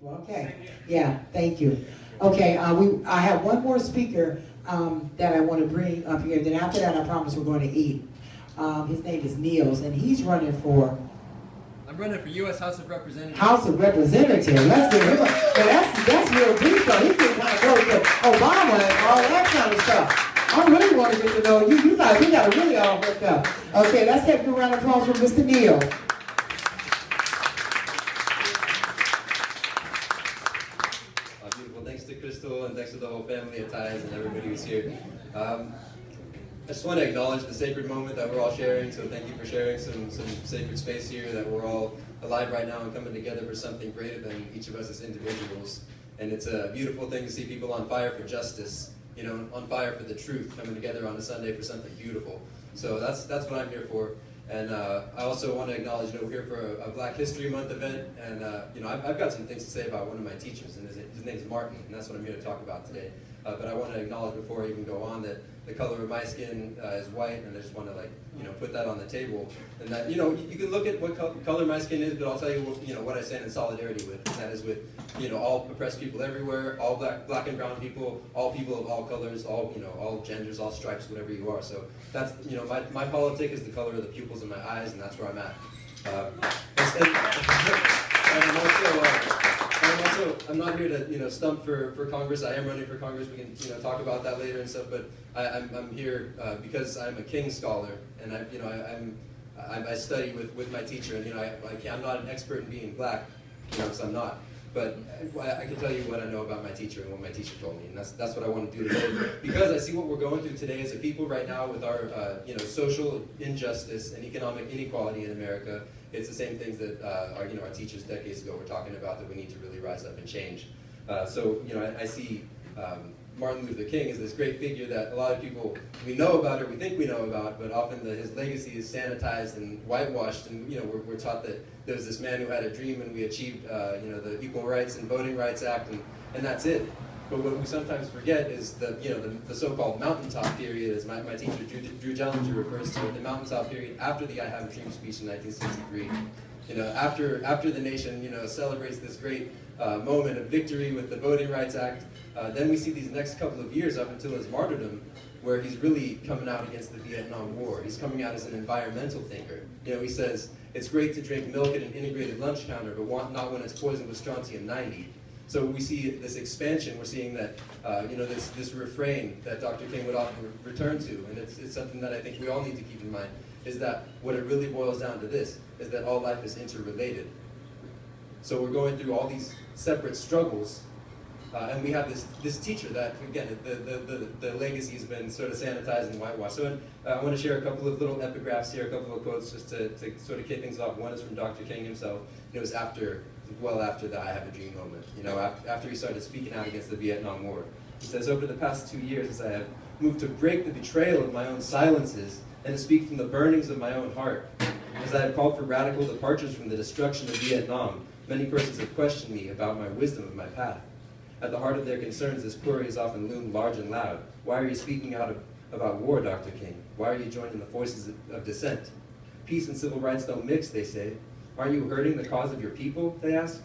Okay. Yeah, thank you. Okay, I have one more speaker that I want to bring up here. Then after that, I promise we're going to eat. His name is Nils, and he's running for... I'm running for U.S. House of Representatives. House of Representatives. Let's give him a... That's real deep, though. He can kind of go to Obama and all that kind of stuff. I really want to get to know you. You guys, we got to really all work up. Okay, let's take a round of applause for Mr. Nils. Beautiful. Thanks to Crystal and thanks to the whole family at Ties and everybody who's here. I just want to acknowledge the sacred moment that we're all sharing, so thank you for sharing some sacred space here, that we're all alive right now and coming together for something greater than each of us as individuals. And it's a beautiful thing to see people on fire for justice, you know, on fire for the truth, coming together on a Sunday for something beautiful. So that's what I'm here for. And I also want to acknowledge, you know, we're here for a Black History Month event, and you know, I've got some things to say about one of my teachers, and his name's Martin, and that's what I'm here to talk about today. But I want to acknowledge before I even go on that the color of my skin is white, and I just want to, like, you know, put that on the table. And that, you know, you can look at what color my skin is, but I'll tell you what, you know, what I stand in solidarity with, and that is with, you know, all oppressed people everywhere, all black and brown people of all colors, all, you know, all genders, all stripes, whatever you are. So that's, you know, my politic is the color of the pupils in my eyes, and that's where I'm at. I'm not here to, you know, stump for Congress. I am running for Congress. We can, you know, talk about that later and stuff. But I'm here because I'm a King scholar, and I study with my teacher. And, you know, I'm not an expert in being Black, you know, because I'm not. But I can tell you what I know about my teacher and what my teacher told me, and that's what I want to do today. Because I see what we're going through today as a people right now with our, you know, social injustice and economic inequality in America. It's the same things that our, you know, our teachers decades ago were talking about, that we need to really rise up and change. So, you know, I see Martin Luther King as this great figure that a lot of people, we know about or we think we know about, but often his legacy is sanitized and whitewashed, and, you know, we're taught that there was this man who had a dream and we achieved, you know, the Equal Rights and Voting Rights Act, and that's it. But what we sometimes forget is the, you know, the so-called mountaintop period, as my teacher Drew Dellinger refers to it, the mountaintop period after the I Have a Dream speech in 1963. You know, after the nation, you know, celebrates this great moment of victory with the Voting Rights Act, then we see these next couple of years up until his martyrdom, where he's really coming out against the Vietnam War. He's coming out as an environmental thinker. You know, he says, it's great to drink milk at an integrated lunch counter, but not when it's poisoned with strontium-90. So we see this expansion. We're seeing that, you know, this refrain that Dr. King would often return to, and it's something that I think we all need to keep in mind, is that what it really boils down to this, is that all life is interrelated. So we're going through all these separate struggles, and we have this teacher that, again, the legacy has been sort of sanitized and whitewashed. So I want to share a couple of little epigraphs here, a couple of quotes just to sort of kick things off. One is from Dr. King himself. It was well after the I Have a Dream moment, you know, after he started speaking out against the Vietnam War. He says, over the past 2 years, as I have moved to break the betrayal of my own silences and to speak from the burnings of my own heart, as I have called for radical departures from the destruction of Vietnam, many persons have questioned me about my wisdom of my path. At the heart of their concerns, this query has often loomed large and loud. Why are you speaking out about war, Dr. King? Why are you joining the voices of dissent? Peace and civil rights don't mix, they say. Aren't you hurting the cause of your people, they ask?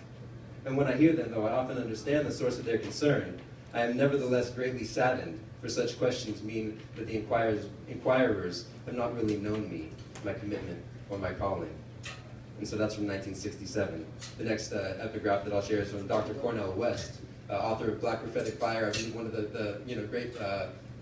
And when I hear them, though I often understand the source of their concern, I am nevertheless greatly saddened, for such questions mean that the inquirers have not really known me, my commitment, or my calling. And so that's from 1967. The next epigraph that I'll share is from Dr. Cornel West, author of Black Prophetic Fire, I believe one of the you know, great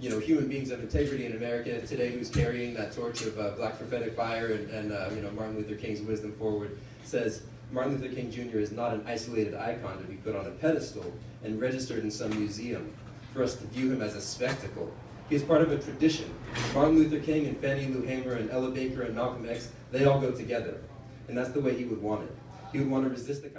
you know, human beings of integrity in America today, who's carrying that torch of Black Prophetic Fire and you know, Martin Luther King's wisdom forward, says, Martin Luther King Jr. is not an isolated icon to be put on a pedestal and registered in some museum for us to view him as a spectacle. He is part of a tradition. Martin Luther King and Fannie Lou Hamer and Ella Baker and Malcolm X, they all go together. And that's the way he would want it. He would want to resist the